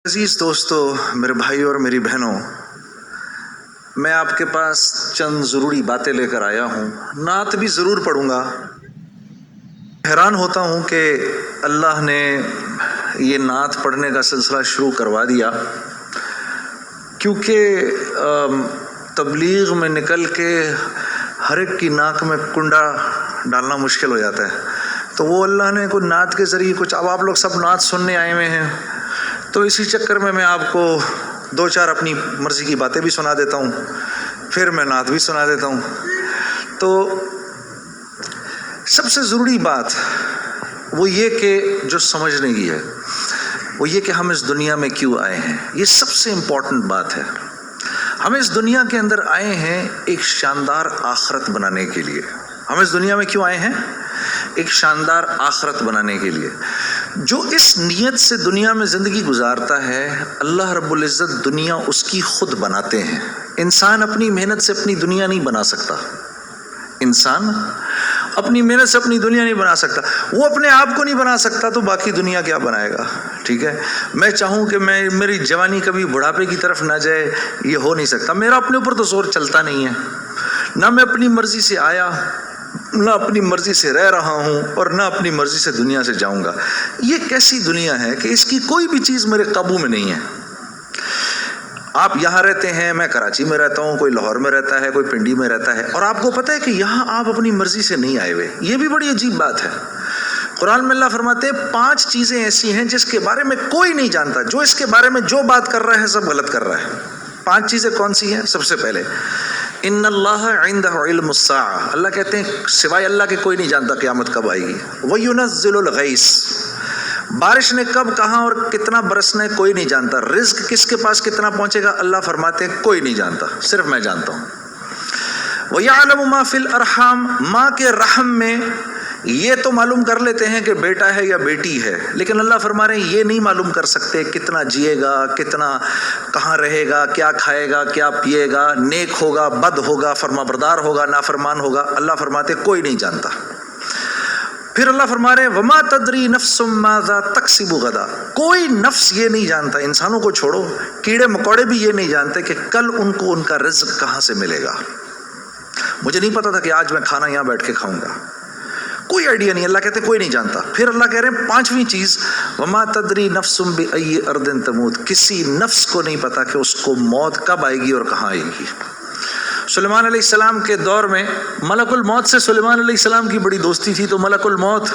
عزیز دوستو، میرے بھائی اور میری بہنوں، میں آپ کے پاس چند ضروری باتیں لے کر آیا ہوں۔ نعت بھی ضرور پڑھوں گا۔ حیران ہوتا ہوں کہ اللہ نے یہ نعت پڑھنے کا سلسلہ شروع کروا دیا، کیونکہ تبلیغ میں نکل کے ہر ایک کی ناک میں کنڈا ڈالنا مشکل ہو جاتا ہے، تو وہ اللہ نے کوئی نعت کے ذریعے کچھ، اب آپ لوگ سب نعت سننے آئے ہوئے ہیں، تو اسی چکر میں آپ کو دو چار اپنی مرضی کی باتیں بھی سنا دیتا ہوں، پھر میں نعت بھی سنا دیتا ہوں۔ تو سب سے ضروری بات وہ یہ کہ جو سمجھنے کی ہے وہ یہ کہ ہم اس دنیا میں کیوں آئے ہیں۔ یہ سب سے امپورٹنٹ بات ہے۔ ہم اس دنیا کے اندر آئے ہیں ایک شاندار آخرت بنانے کے لیے۔ ہم اس دنیا میں کیوں آئے ہیں؟ ایک شاندار آخرت بنانے کے لیے۔ جو اس نیت سے دنیا میں زندگی گزارتا ہے، اللہ رب العزت دنیا اس کی خود بناتے ہیں۔ انسان اپنی محنت سے اپنی دنیا نہیں بنا سکتا۔ انسان اپنی محنت سے اپنی دنیا نہیں بنا سکتا۔ وہ اپنے آپ کو نہیں بنا سکتا تو باقی دنیا کیا بنائے گا؟ ٹھیک ہے، میں چاہوں کہ میری جوانی کبھی بڑھاپے کی طرف نہ جائے، یہ ہو نہیں سکتا۔ میرا اپنے اوپر تو زور چلتا نہیں ہے، نہ میں اپنی مرضی سے آیا، نہ اپنی مرضی سے رہ رہا ہوں، اور نہ اپنی مرضی سے دنیا سے جاؤں گا۔ یہ کیسی دنیا ہے کہ اس کی کوئی بھی چیز میرے قابو میں نہیں ہے۔ آپ یہاں رہتے ہیں، میں کراچی میں رہتا ہوں، کوئی لاہور میں رہتا ہے، کوئی پنڈی میں رہتا ہے، اور آپ کو پتہ ہے کہ یہاں آپ اپنی مرضی سے نہیں آئے ہوئے۔ یہ بھی بڑی عجیب بات ہے۔ قرآن میں اللہ فرماتے ہیں 5 چیزیں ایسی ہیں جس کے بارے میں کوئی نہیں جانتا، جو اس کے بارے میں جو بات کر رہا ہے سب غلط کر رہا ہے۔ 5 چیزیں کون سی ہیں؟ سب سے پہلے ان اللہ عنده علم الساعہ، اللہ کہتے ہیں سوائے اللہ کے کوئی نہیں جانتا قیامت کب آئے گی۔ وَيُنَزِّلُ الْغَيْثَ، بارش نے کب کہاں اور کتنا برسنا ہے کوئی نہیں جانتا۔ رزق کس کے پاس کتنا پہنچے گا اللہ فرماتے ہیں کوئی نہیں جانتا، صرف میں جانتا ہوں۔ وَيَعْلَمُ مَا فِي الْأَرْحَامِ، ماں کے رحم میں یہ تو معلوم کر لیتے ہیں کہ بیٹا ہے یا بیٹی ہے، لیکن اللہ فرما رہے ہیں یہ نہیں معلوم کر سکتے کتنا جیے گا، کتنا کہاں رہے گا، کیا کھائے گا، کیا پیے گا، نیک ہوگا، بد ہوگا، فرما بردار ہوگا، نافرمان ہوگا۔ اللہ فرماتے کوئی نہیں جانتا۔ پھر اللہ فرما رہے ہیں وما تدری نفس ماذا تکسب غدا، کوئی نفس یہ نہیں جانتا، انسانوں کو چھوڑو، کیڑے مکوڑے بھی یہ نہیں جانتے کہ کل ان کو ان کا رزق کہاں سے ملے گا۔ مجھے نہیں پتا تھا کہ آج میں کھانا یہاں بیٹھ کے کھاؤں گا، کوئی آئیڈیا نہیں۔ اللہ کہتے کوئی نہیں جانتا۔ پھر اللہ کہہ رہے ہیں 5ویں چیز وما تدری نفس بأی ارض تموت، کسی نفس کو نہیں پتا کہ اس کو موت کب آئے گی اور کہاں آئے گی۔ سلیمان علیہ السلام کے دور میں ملک الموت سے سلیمان علیہ السلام کی بڑی دوستی تھی، تو ملک الموت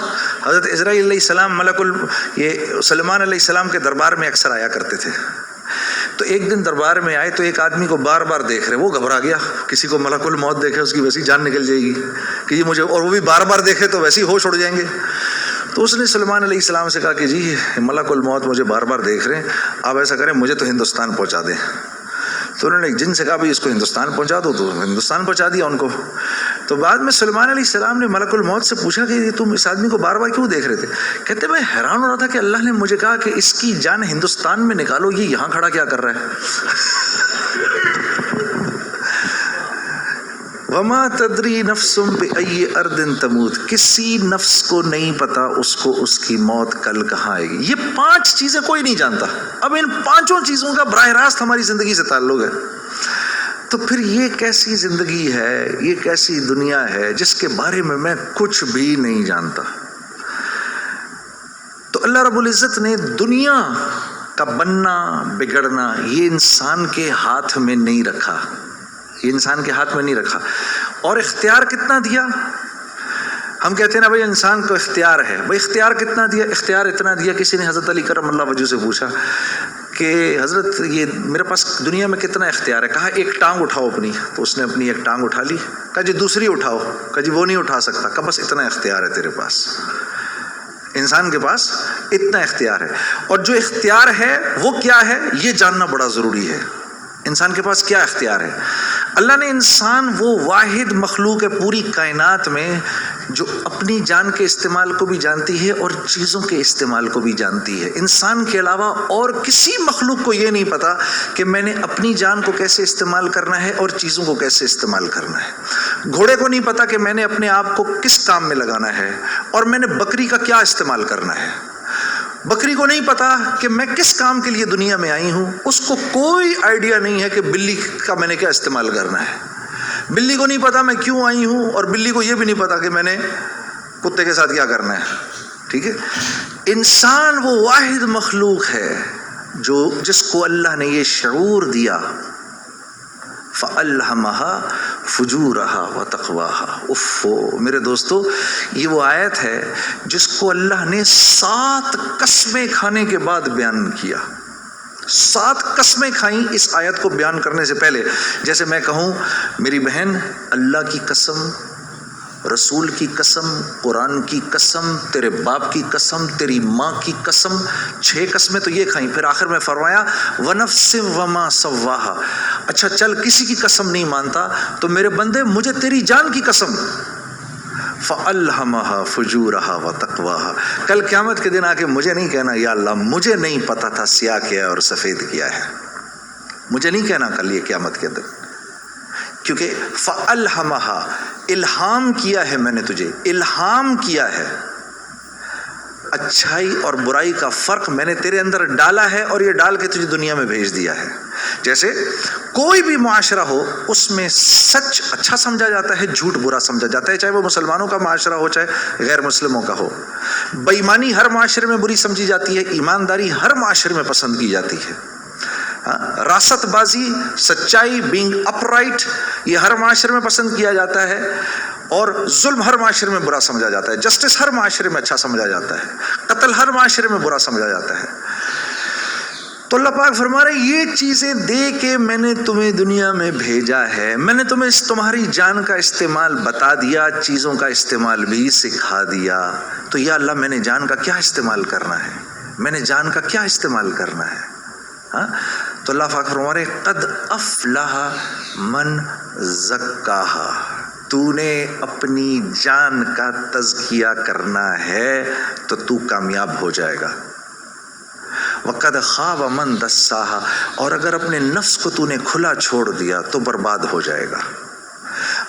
حضرت عزرائیل علیہ السلام یہ سلیمان علیہ السلام کے دربار میں اکثر آیا کرتے تھے۔ تو ایک دن دربار میں آئے تو ایک آدمی کو بار بار دیکھ رہے، وہ گھبرا گیا، کسی کو ملک الموت دیکھے اس کی ویسی جان نکل جائے گی کہ یہ مجھے، اور وہ بھی بار بار دیکھے تو ویسے ہی ہوش اڑ جائیں گے۔ تو اس نے سلیمان علیہ السلام سے کہا کہ جی ملک الموت مجھے بار بار دیکھ رہے ہیں، آپ ایسا کریں مجھے تو ہندوستان پہنچا دیں۔ تو انہوں نے ایک جن سے کہا بھائی اس کو ہندوستان پہنچا دو، تو ہندوستان پہنچا دیا ان کو۔ تو بعد میں سلیمان علیہ السلام نے ملک الموت سے پوچھا کہ تم اس آدمی کو بار بار کیوں دیکھ رہے تھے؟ کہتے میں حیران ہو رہا تھا کہ اللہ نے مجھے کہا کہ اس کی جان ہندوستان میں نکالو، یہ یہاں کھڑا کیا کر رہا ہے؟ وما تدری نفس بأی ارض تموت، کسی نفس کو نہیں پتا اس کو اس کی موت کل کہاں آئے گی۔ یہ 5 چیزیں کوئی نہیں جانتا۔ اب ان 5 چیزوں کا براہ راست ہماری زندگی سے تعلق ہے۔ تو پھر یہ کیسی زندگی ہے، یہ کیسی دنیا ہے جس کے بارے میں کچھ بھی نہیں جانتا؟ تو اللہ رب العزت نے دنیا کا بننا بگڑنا یہ انسان کے ہاتھ میں نہیں رکھا، یہ انسان کے ہاتھ میں نہیں رکھا۔ اور اختیار کتنا دیا؟ ہم کہتے ہیں نا بھائی انسان کو اختیار ہے، بھائی اختیار کتنا دیا؟ اختیار اتنا دیا، کسی نے حضرت علی کرم اللہ وجہ سے پوچھا کہ حضرت یہ میرے پاس دنیا میں کتنا اختیار ہے؟ کہا ایک ٹانگ اٹھاؤ اپنی، تو اس نے اپنی ایک ٹانگ اٹھا لی۔ کہا جی دوسری اٹھاؤ، کہا جی وہ نہیں اٹھا سکتا۔ کہا بس اتنا اختیار ہے تیرے پاس، انسان کے پاس اتنا اختیار ہے۔ اور جو اختیار ہے وہ کیا ہے یہ جاننا بڑا ضروری ہے۔ انسان کے پاس کیا اختیار ہے؟ اللہ نے انسان وہ واحد مخلوق ہے پوری کائنات میں جو اپنی جان کے استعمال کو بھی جانتی ہے اور چیزوں کے استعمال کو بھی جانتی ہے۔ انسان کے علاوہ اور کسی مخلوق کو یہ نہیں پتا کہ میں نے اپنی جان کو کیسے استعمال کرنا ہے اور چیزوں کو کیسے استعمال کرنا ہے۔ گھوڑے کو نہیں پتا کہ میں نے اپنے آپ کو کس کام میں لگانا ہے اور میں نے بکری کا کیا استعمال کرنا ہے۔ بکری کو نہیں پتا کہ میں کس کام کے لیے دنیا میں آئی ہوں، اس کو کوئی آئیڈیا نہیں ہے کہ بلی کا میں نے کیا استعمال کرنا ہے. بلی کو نہیں پتا میں کیوں آئی ہوں، اور بلی کو یہ بھی نہیں پتا کہ میں نے کتے کے ساتھ کیا کرنا ہے. ٹھیک ہے. انسان وہ واحد مخلوق ہے جس کو اللہ نے یہ شعور دیا، فَأَلْهَمَهَا فُجُورَهَا وَتَقْوَاهَا. میرے دوستو، یہ وہ آیت ہے جس کو اللہ نے 7 قسمیں کھانے کے بعد بیان کیا. 7 قسمیں کھائیں اس آیت کو بیان کرنے سے پہلے. جیسے میں کہوں میری بہن، اللہ کی قسم، رسول کی قسم، قرآن کی قسم، تیرے باپ کی قسم، تیری ماں کی قسم، 6 قسمیں تو یہ کھائیں. پھر آخر میں فرمایا وَنَفْسٍ وَمَا سَوَّاهَا. اچھا چل کسی کی قسم نہیں مانتا تو میرے بندے مجھے تیری جان کی قسم، فَأَلْهَمَهَا فُجُورَهَا وَتَقْوَاهَا. کل قیامت کے دن آ کے مجھے نہیں کہنا یا اللہ مجھے نہیں پتا تھا سیاہ کیا ہے اور سفید کیا ہے. مجھے نہیں کہنا کل یہ قیامت کے دن، کیونکہ فَأَلْهَمَهَا الہام کیا ہے، میں نے تجھے الہام کیا ہے. اچھائی اور برائی کا فرق میں نے تیرے اندر ڈالا ہے اور یہ ڈال کے تجھے دنیا میں بھیج دیا ہے. جیسے کوئی بھی معاشرہ ہو اس میں سچ اچھا سمجھا جاتا ہے، جھوٹ برا سمجھا جاتا ہے، چاہے وہ مسلمانوں کا معاشرہ ہو چاہے غیر مسلموں کا ہو. بے ایمانی ہر معاشرے میں بری سمجھی جاتی ہے، ایمانداری ہر معاشرے میں پسند کی جاتی ہے. راست بازی، سچائی، بینگ اپ رائٹ، یہ ہر معاشرے میں پسند کیا جاتا ہے، اور ظلم ہر معاشرے میں برا سمجھا جاتا ہے. جسٹس ہر معاشرے میں اچھا سمجھا جاتا ہے، قتل ہر معاشرے میں برا سمجھا جاتا ہے. تو اللہ پاک فرما رہے یہ چیزیں دے کے میں نے تمہیں دنیا میں بھیجا ہے، میں نے تمہیں تمہاری جان کا استعمال بتا دیا، چیزوں کا استعمال بھی سکھا دیا. تو یا اللہ میں نے جان کا کیا استعمال کرنا ہے، میں نے جان کا کیا استعمال کرنا ہے. تو اللہ پاک فرما رہے قد افلح من زکاہا. تو نے اپنی جان کا تزکیہ کرنا ہے تو تو کامیاب ہو جائے گا. وقد خاب من دساہا. اور اگر اپنے نفس کو تو نے کھلا چھوڑ دیا تو برباد ہو جائے گا.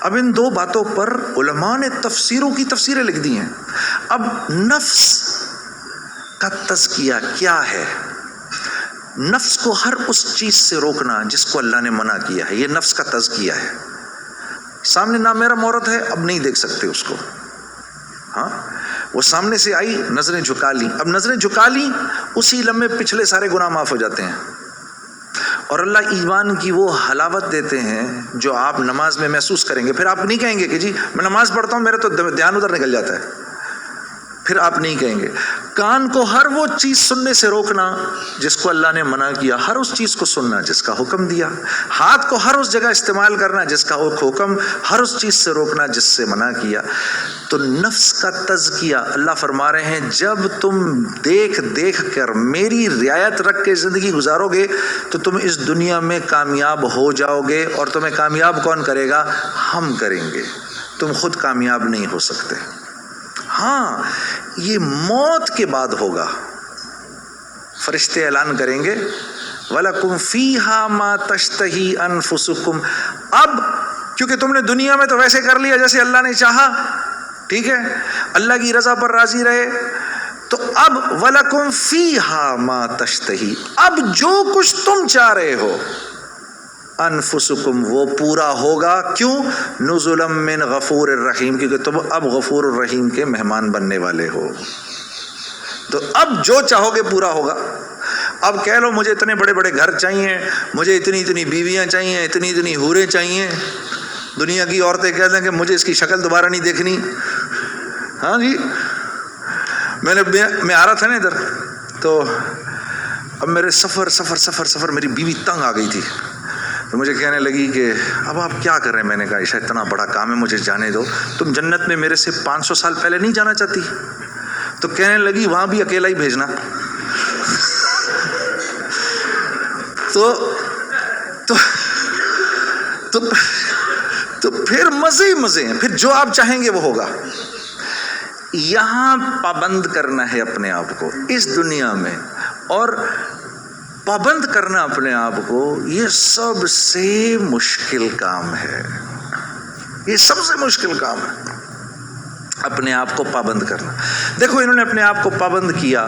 اب ان 2 باتوں پر علماء نے تفسیروں کی تفسیریں لکھ دی ہیں. اب نفس کا تزکیہ کیا ہے؟ نفس کو ہر اس چیز سے روکنا جس کو اللہ نے منع کیا ہے، یہ نفس کا تزکیہ ہے. سامنے نامحرم عورت ہے، اب نہیں دیکھ سکتے اس کو. ہاں وہ سامنے سے آئی، نظریں جھکا لی. اب نظریں جھکا لی، اسی لمحے پچھلے سارے گناہ معاف ہو جاتے ہیں. اور اللہ ایمان کی وہ حلاوت دیتے ہیں جو آپ نماز میں محسوس کریں گے. پھر آپ نہیں کہیں گے کہ جی میں نماز پڑھتا ہوں میرا تو دھیان ادھر نکل جاتا ہے. پھر آپ نہیں کہیں گے. کان کو ہر وہ چیز سننے سے روکنا جس کو اللہ نے منع کیا، ہر اس چیز کو سننا جس کا حکم دیا. ہاتھ کو ہر اس جگہ استعمال کرنا جس کا حکم، ہر اس چیز سے روکنا جس سے منع کیا. تو نفس کا تزکیہ اللہ فرما رہے ہیں جب تم دیکھ دیکھ کر میری رعایت رکھ کے زندگی گزارو گے تو تم اس دنیا میں کامیاب ہو جاؤ گے. اور تمہیں کامیاب کون کرے گا؟ ہم کریں گے. تم خود کامیاب نہیں ہو سکتے. ہاں یہ موت کے بعد ہوگا. فرشتے اعلان کریں گے وَلَكُمْ فِيهَا مَا تَشْتَهِي أَنفُسُكُمْ. اب کیونکہ تم نے دنیا میں تو ویسے کر لیا جیسے اللہ نے چاہا، ٹھیک ہے، اللہ کی رضا پر راضی رہے، تو اب وَلَكُمْ فِيهَا مَا تَشْتَهِي، اب جو کچھ تم چاہ رہے ہو انفسکم وہ پورا ہوگا. کیوں؟ نزلا من غفور الرحیم، کیونکہ تم اب غفور الرحیم کے مہمان بننے والے ہو. تو اب جو چاہو گے پورا ہوگا. اب کہہ لو مجھے اتنے بڑے بڑے گھر چاہیے، مجھے اتنی اتنی بیویاں چاہیے، اتنی اتنی حوریں چاہیے. دنیا کی عورتیں کہہ دیں کہ مجھے اس کی شکل دوبارہ نہیں دیکھنی. ہاں جی، میں آ رہا تھا نا ادھر، تو اب میرے سفر میری بیوی تنگ آ گئی تھی. تو مجھے کہنے لگی کہ اب آپ کیا کر رہے ہیں؟ میں نے کہا عائشہ اتنا بڑا کام ہے، مجھے جانے دو. تم جنت میں میرے سے 500 سال پہلے نہیں جانا چاہتی؟ تو کہنے لگی وہاں بھی اکیلا ہی بھیجنا. تو پھر مزے ہی مزے ہیں. پھر جو آپ چاہیں گے وہ ہوگا. یہاں پابند کرنا ہے اپنے آپ کو اس دنیا میں، اور پابند کرنا اپنے آپ کو یہ سب سے مشکل کام ہے. یہ سب سے مشکل کام ہے اپنے آپ کو پابند کرنا. دیکھو انہوں نے اپنے آپ کو پابند کیا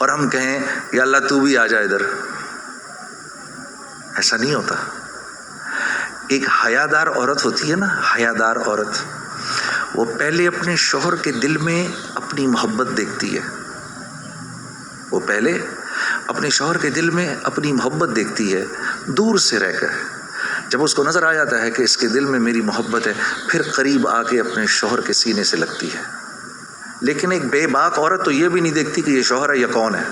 اور ہم کہیں یا اللہ تو بھی آ جا ادھر. ایسا نہیں ہوتا. ایک حیادار عورت ہوتی ہے نا, حیادار عورت, وہ پہلے اپنے شوہر کے دل میں اپنی محبت دیکھتی ہے. وہ پہلے اپنے شوہر کے دل میں اپنی محبت دیکھتی ہے دور سے رہ کر. جب اس کو نظر آ جاتا ہے کہ اس کے دل میں میری محبت ہے, پھر قریب آ کے اپنے شوہر کے سینے سے لگتی ہے. لیکن ایک بے باک عورت تو یہ بھی نہیں دیکھتی کہ یہ شوہر ہے یا کون ہے,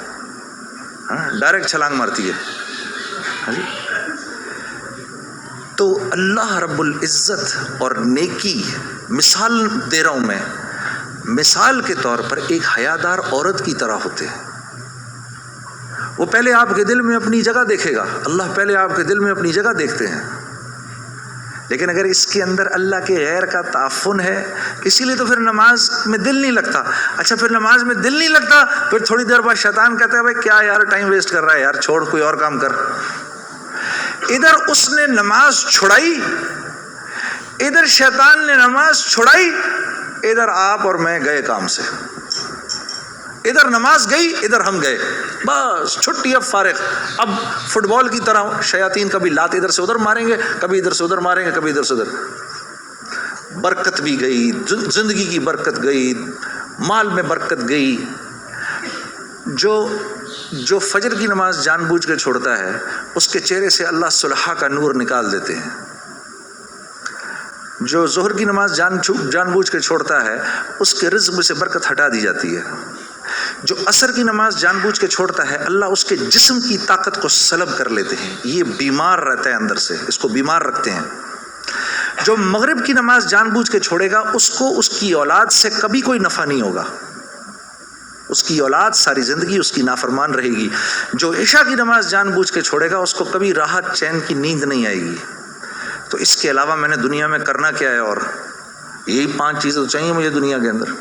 ڈائریکٹ چھلانگ مارتی ہے. تو اللہ رب العزت اور نیکی, مثال دے رہا ہوں میں, مثال کے طور پر ایک حیادار عورت کی طرح ہوتے ہیں. وہ پہلے آپ کے دل میں اپنی جگہ دیکھے گا, اللہ پہلے آپ کے دل میں اپنی جگہ دیکھتے ہیں. لیکن اگر اس کے اندر اللہ کے غیر کا تعفن ہے, اسی لیے تو پھر نماز میں دل نہیں لگتا. اچھا پھر نماز میں دل نہیں لگتا, پھر تھوڑی دیر بعد شیطان کہتا ہے بھائی کیا یار ٹائم ویسٹ کر رہا ہے یار, چھوڑ کوئی اور کام کر. ادھر اس نے نماز چھڑائی, ادھر شیطان نے نماز چھڑائی, ادھر آپ اور میں گئے کام سے. ادھر نماز گئی, ادھر ہم گئے, بس چھٹی, اب فارغ. اب فٹ بال کی طرح شیاطین کبھی لات ادھر سے ادھر ماریں گے, کبھی ادھر سے ادھر ماریں گے, کبھی ادھر سے ادھر. برکت بھی گئی, زندگی کی برکت گئی, مال میں برکت گئی. جو فجر کی نماز جان بوجھ کے چھوڑتا ہے, اس کے چہرے سے اللہ صلحہ کا نور نکال دیتے ہیں. جو ظہر کی نماز جان بوجھ کے چھوڑتا ہے, اس کے رزق میں سے برکت ہٹا دی جاتی ہے. جو عصر کی نماز جان بوجھ کے چھوڑتا ہے, اللہ اس کے جسم کی طاقت کو سلب کر لیتے ہیں. یہ بیمار رہتا ہے اندر سے, اس کو بیمار رکھتے ہیں. جو مغرب کی نماز جان بوجھ کے چھوڑے گا, اس کو اس کی اولاد سے کبھی کوئی نفع نہیں ہوگا. اس کی اولاد ساری زندگی اس کی نافرمان رہے گی. جو عشاء کی نماز جان بوجھ کے چھوڑے گا, اس کو کبھی راحت چین کی نیند نہیں آئے گی. تو اس کے علاوہ میں نے دنیا میں کرنا کیا ہے؟ اور یہی 5 چیزیں تو چاہیے مجھے دنیا کے اندر.